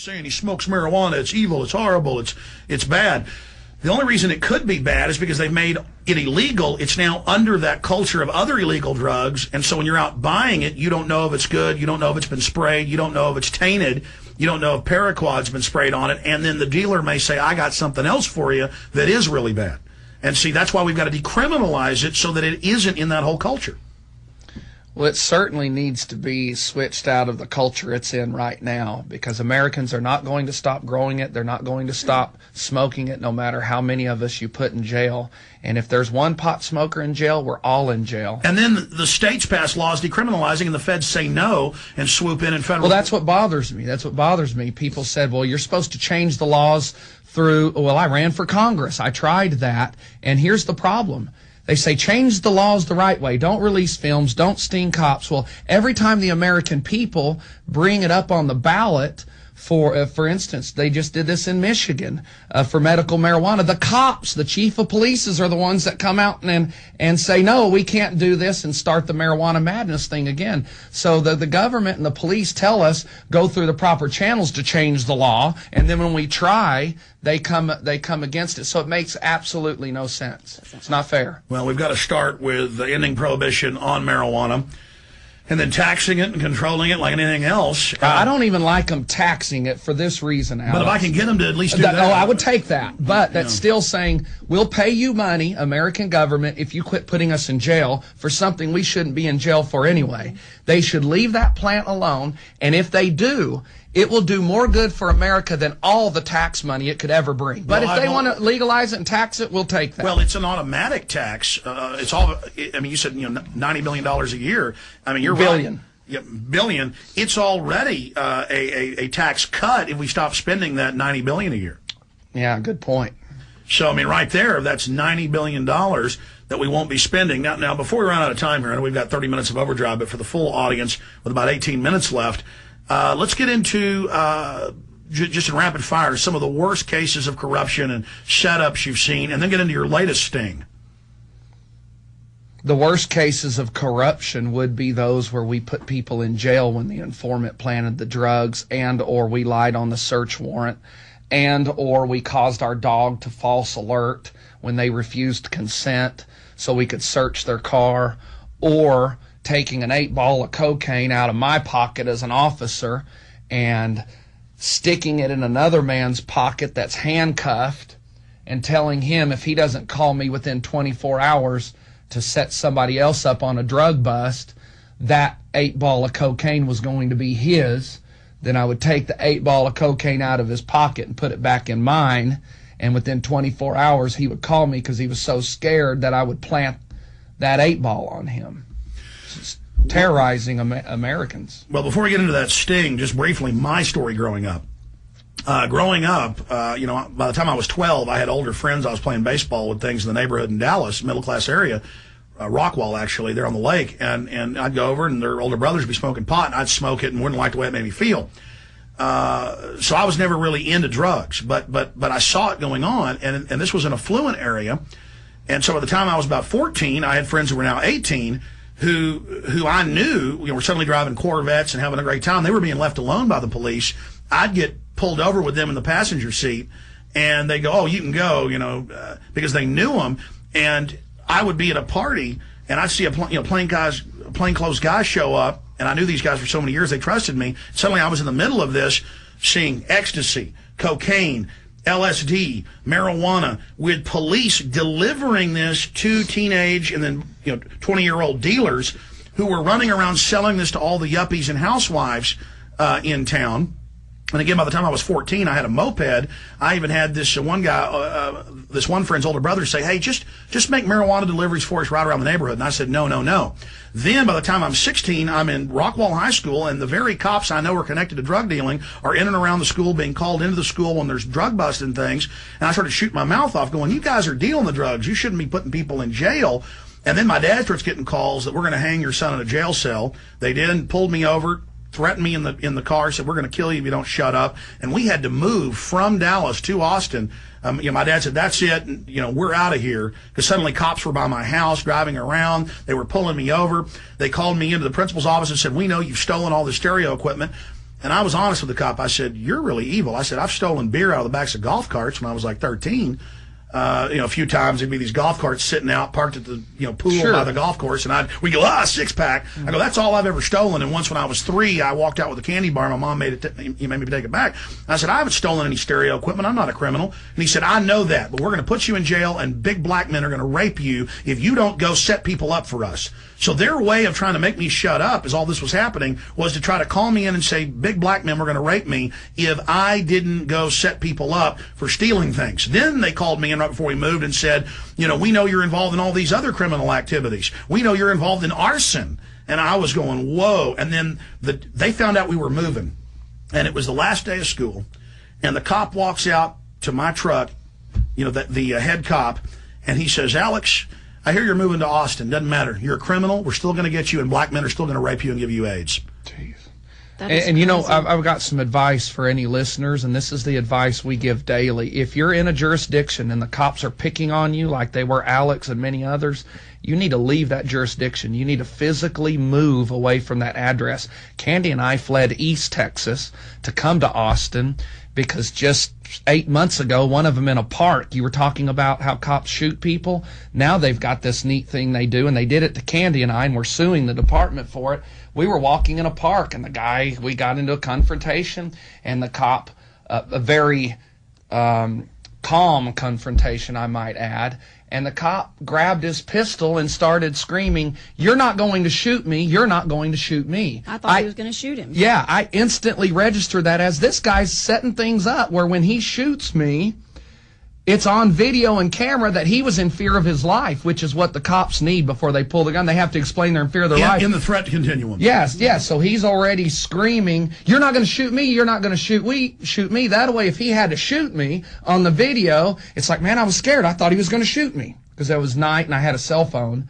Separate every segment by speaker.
Speaker 1: saying he smokes marijuana, it's evil, it's horrible, it's bad. The only reason it could be bad is because they've made it illegal. It's now under that culture of other illegal drugs, and so when you're out buying it, you don't know if it's good, you don't know if it's been sprayed, you don't know if it's tainted, you don't know if Paraquat's been sprayed on it, and then the dealer may say, I got something else for you that is really bad. And see, that's why we've got to decriminalize it so that it isn't in that whole culture.
Speaker 2: Well, it certainly needs to be switched out of the culture it's in right now, because Americans are not going to stop growing it. They're not going to stop smoking it, no matter how many of us you put in jail. And if there's one pot smoker in jail, we're all in jail.
Speaker 1: And then the states pass laws decriminalizing, and the feds say no and swoop in and federal.
Speaker 2: Well, that's what bothers me. That's what bothers me. People said, well, you're supposed to change the laws through, well, I ran for Congress. I tried that. And here's the problem. They say change the laws the right way. Don't release films. Don't sting cops. Well, every time the American people bring it up on the ballot, for instance, they just did this in Michigan for medical marijuana. The cops, the chief of police, are the ones that come out and say, no, we can't do this, and start the marijuana madness thing again. So the government and the police tell us go through the proper channels to change the law, and then when we try, they come against it. So it makes absolutely no sense. It's not fair.
Speaker 1: Well, we've got to start with ending prohibition on marijuana, and then taxing it and controlling it like anything else.
Speaker 2: I don't even like them taxing it for this reason, Alex.
Speaker 1: But if I can get them to at least do that.
Speaker 2: Oh, I would take that. But that's still saying, we'll pay you money, American government, if you quit putting us in jail for something we shouldn't be in jail for anyway. They should leave that plant alone, and if they do, it will do more good for America than all the tax money it could ever bring. But if they want to legalize it and tax it, we'll take that.
Speaker 1: Well, it's an automatic tax. It's all. I mean, you said $90 billion a year. I mean, you're
Speaker 2: billion.
Speaker 1: Right. Yeah, billion. It's already a tax cut if we stop spending that $90 billion a year.
Speaker 2: Yeah, good point.
Speaker 1: So I mean, right there, that's $90 billion that we won't be spending. Now, before we run out of time here, I know we've got 30 minutes of overdrive, but for the full audience, with about 18 minutes left. Let's get into, just in rapid fire, some of the worst cases of corruption and setups you've seen, and then get into your latest sting.
Speaker 2: The worst cases of corruption would be those where we put people in jail when the informant planted the drugs, and or we lied on the search warrant, and or we caused our dog to false alert when they refused consent so we could search their car, or taking an 8-ball of cocaine out of my pocket as an officer and sticking it in another man's pocket that's handcuffed and telling him if he doesn't call me within 24 hours to set somebody else up on a drug bust, that 8-ball of cocaine was going to be his. Then I would take the 8-ball of cocaine out of his pocket and put it back in mine, and within 24 hours he would call me because he was so scared that I would plant that 8-ball on him. Terrorizing Americans.
Speaker 1: Well, before we get into that sting, just briefly, my story growing up. By the time I was 12, I had older friends. I was playing baseball with things in the neighborhood in Dallas, middle-class area, Rockwall, actually, there on the lake. And I'd go over, and their older brothers would be smoking pot, and I'd smoke it and wouldn't like the way it made me feel. So I was never really into drugs, but I saw it going on, and this was an affluent area. And so by the time I was about 14, I had friends who were now 18 who I knew were suddenly driving Corvettes and having a great time. They were being left alone by the police. I'd get pulled over with them in the passenger seat, and they go, oh, you can go, because they knew them. And I would be at a party, and I'd see a plainclothes guy show up, and I knew these guys for so many years. They trusted me. Suddenly I was in the middle of this, seeing ecstasy, cocaine, LSD, marijuana, with police delivering this to teenage and then 20-year-old dealers who were running around selling this to all the yuppies and housewives in town. And again, by the time I was 14, I had a moped. I even had this one guy, this one friend's older brother, say, hey, just make marijuana deliveries for us right around the neighborhood. And I said, no. Then by the time I'm 16, I'm in Rockwall High School, and the very cops I know are connected to drug dealing are in and around the school, being called into the school when there's drug busting things. And I started shooting my mouth off, going, you guys are dealing the drugs. You shouldn't be putting people in jail. And then my dad starts getting calls that we're going to hang your son in a jail cell. They did, and pulled me over, threatened me in the car, said, we're going to kill you if you don't shut up. And we had to move from Dallas to Austin. My dad said, that's it, and, we're out of here, because suddenly cops were by my house driving around. They were pulling me over. They called me into the principal's office and said, we know you've stolen all the stereo equipment. And I was honest with the cop. I said, "You're really evil." I said, "I've stolen beer out of the backs of golf carts when I was like 13. A few times there'd be these golf carts sitting out, parked at the pool by the golf course, and we go, 6-pack. I go, that's all I've ever stolen. And once when I was 3, I walked out with a candy bar. My mom made me take it back. I said, I haven't stolen any stereo equipment. I'm not a criminal. And he said, I know that, but we're going to put you in jail, and big black men are going to rape you if you don't go set people up for us. So their way of trying to make me shut up as all this was happening was to try to call me in and say, big black men were going to rape me if I didn't go set people up for stealing things. Then they called me in right before we moved and said, we know you're involved in all these other criminal activities. We know you're involved in arson. And I was going, whoa. And then they found out we were moving. And it was the last day of school. And the cop walks out to my truck, the head cop, and he says, Alex, I hear you're moving to Austin. Doesn't matter. You're a criminal. We're still going to get you, and black men are still going to rape you and give you AIDS.
Speaker 2: Jeez. And I've got some advice for any listeners, and this is the advice we give daily. If you're in a jurisdiction and the cops are picking on you like they were Alex and many others, you need to leave that jurisdiction. You need to physically move away from that address. Candi and I fled East Texas to come to Austin because just 8 months ago, one of them in a park, you were talking about how cops shoot people. Now they've got this neat thing they do, and they did it to Candi and I, and we're suing the department for it. We were walking in a park, and we got into a confrontation, and the cop, a very calm confrontation, I might add, and the cop grabbed his pistol and started screaming, "You're not going to shoot me. You're not going to shoot me."
Speaker 3: I thought he was going to shoot him.
Speaker 2: Yeah, I instantly registered that as this guy's setting things up where when he shoots me, it's on video and camera that he was in fear of his life, which is what the cops need before they pull the gun. They have to explain they're in fear of their life.
Speaker 1: In the threat continuum.
Speaker 2: Yes. So he's already screaming, "You're not going to shoot me. You're not going to shoot me." That way, if he had to shoot me on the video, it's like, man, I was scared. I thought he was going to shoot me because it was night and I had a cell phone,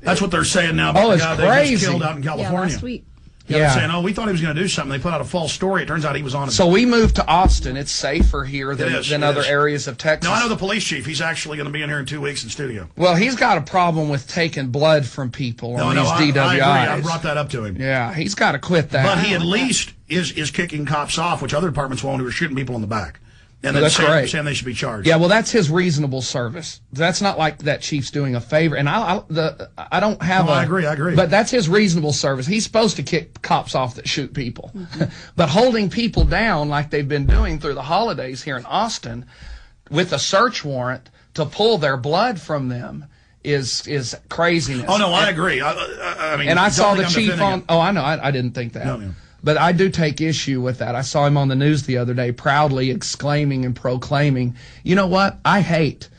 Speaker 1: That's what they're saying now about the guy they just killed out in California.
Speaker 3: Yeah, last week.
Speaker 1: They're saying, we thought he was going to do something. They put out a false story. It turns out he was on it.
Speaker 2: So we moved to Austin. It's safer here than other areas of Texas.
Speaker 1: No, I know the police chief. He's actually going to be in here in 2 weeks in studio.
Speaker 2: Well, he's got a problem with taking blood from people on these DWIs.
Speaker 1: I agree. I brought that up to him.
Speaker 2: Yeah, he's got to quit that.
Speaker 1: But he at least is kicking cops off, which other departments won't, who are shooting people in the back. And then saying they should be charged.
Speaker 2: Yeah, well, that's his reasonable service. That's not like that chief's doing a favor. And I don't have
Speaker 1: I agree.
Speaker 2: But that's his reasonable service. He's supposed to kick cops off that shoot people. Mm-hmm. But holding people down like they've been doing through the holidays here in Austin with a search warrant to pull their blood from them is craziness.
Speaker 1: Oh, no, I agree. I mean,
Speaker 2: and I saw the chief on... Oh, I know. I didn't think that.
Speaker 1: No.
Speaker 2: But I do take issue with that. I saw him on the news the other day proudly exclaiming and proclaiming, you know what? I hate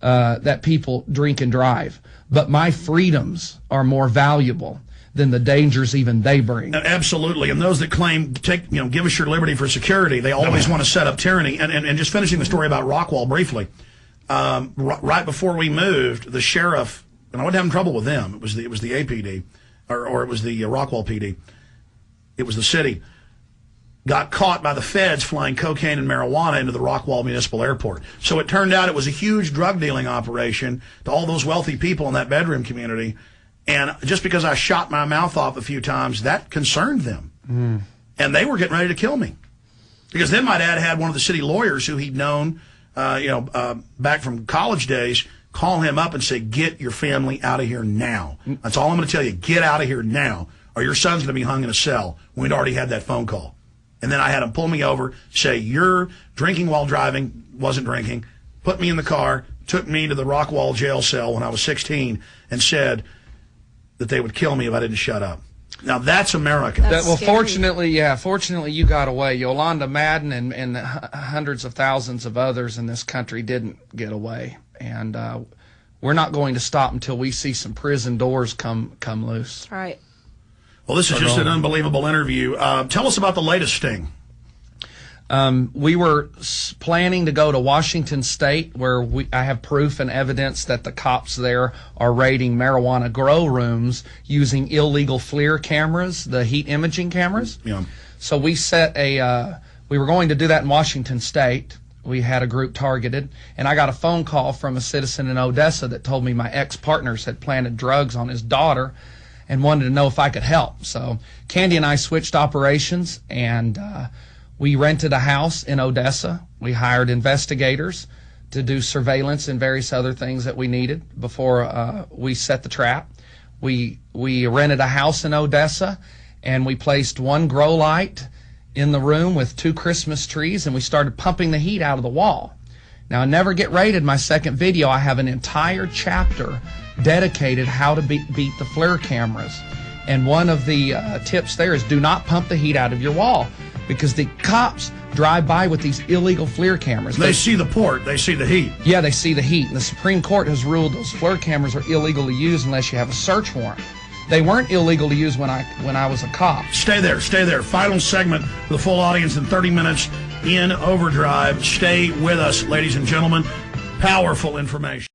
Speaker 2: that people drink and drive, but my freedoms are more valuable than the dangers even they bring.
Speaker 1: Absolutely. And those that claim, give us your liberty for security, they always want to set up tyranny. And just finishing the story about Rockwall briefly, right before we moved, the sheriff, and I wasn't having trouble with them, it was the APD, or it was the Rockwall PD. It was the city, got caught by the feds flying cocaine and marijuana into the Rockwall Municipal Airport. So it turned out it was a huge drug dealing operation to all those wealthy people in that bedroom community. And just because I shot my mouth off a few times, that concerned them. Mm. And they were getting ready to kill me. Because then my dad had one of the city lawyers who he'd known, back from college days, call him up and say, get your family out of here now. That's all I'm going to tell you. Get out of here now, or your son's going to be hung in a cell. We'd already had that phone call. And then I had him pull me over, say, you're drinking while driving, wasn't drinking, put me in the car, took me to the Rockwall jail cell when I was 16, and said that they would kill me if I didn't shut up. Now, that's America.
Speaker 2: Fortunately you got away. Yolanda Madden and hundreds of thousands of others in this country didn't get away. And we're not going to stop until we see some prison doors come loose.
Speaker 3: All right.
Speaker 1: Well, this is just an unbelievable interview. Tell us about the latest sting.
Speaker 2: We were planning to go to Washington State, where I have proof and evidence that the cops there are raiding marijuana grow rooms using illegal FLIR cameras, the heat imaging cameras.
Speaker 1: Yeah.
Speaker 2: So we we were going to do that in Washington State. We had a group targeted, and I got a phone call from a citizen in Odessa that told me my ex-partners had planted drugs on his daughter. and wanted to know if I could help. So Candi and I switched operations, and we rented a house in Odessa. We hired investigators to do surveillance and various other things that we needed before we set the trap. We rented a house in Odessa, and we placed one grow light in the room with 2 Christmas trees, and we started pumping the heat out of the wall. Now, I Never Get Rated, my second video, I have an entire chapter dedicated how to beat the FLIR cameras. And one of the tips there is do not pump the heat out of your wall, because the cops drive by with these illegal FLIR cameras.
Speaker 1: They see the port, they see the heat.
Speaker 2: Yeah, they see the heat. And the Supreme Court has ruled those FLIR cameras are illegal to use unless you have a search warrant. They weren't illegal to use when I was a cop.
Speaker 1: Stay there, stay there. Final segment for the full audience in 30 minutes in overdrive. Stay with us, ladies and gentlemen. Powerful information.